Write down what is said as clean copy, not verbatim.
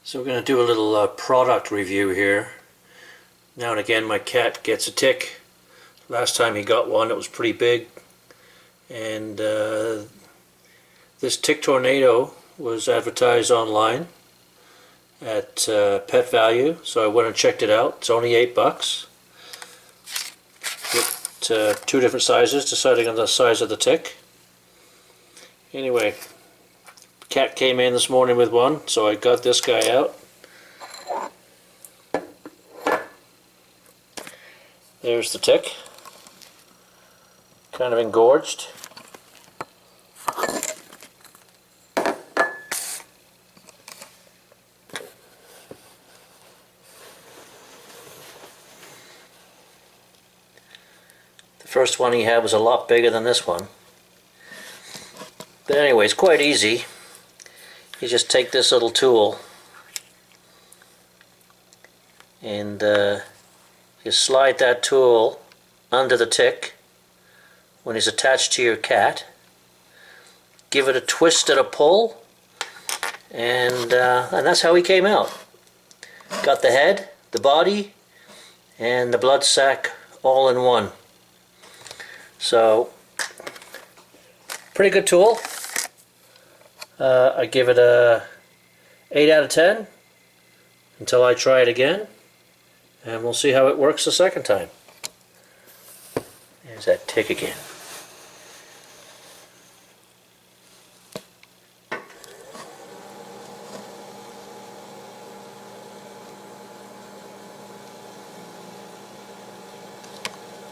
So we're going to do a little product review here. Now and again my cat gets a tick. Last time he got one it was pretty big, and this tick tornado was advertised online at Pet Value, so I went and checked it out. It's only $8. Get two different sizes, deciding on the size of the tick. Anyway, cat came in this morning with one, so I got this guy out. There's the tick, kind of engorged. The first one he had was a lot bigger than this one. But anyway, it's quite easy. You just take this little tool and you slide that tool under the tick when he's attached to your cat. Give it a twist and a pull, and that's how he came out. Got the head, the body, and the blood sac all in one. So, pretty good tool. I give it a 8 out of 10 until I try it again, and we'll see how it works the second time. There's that tick again.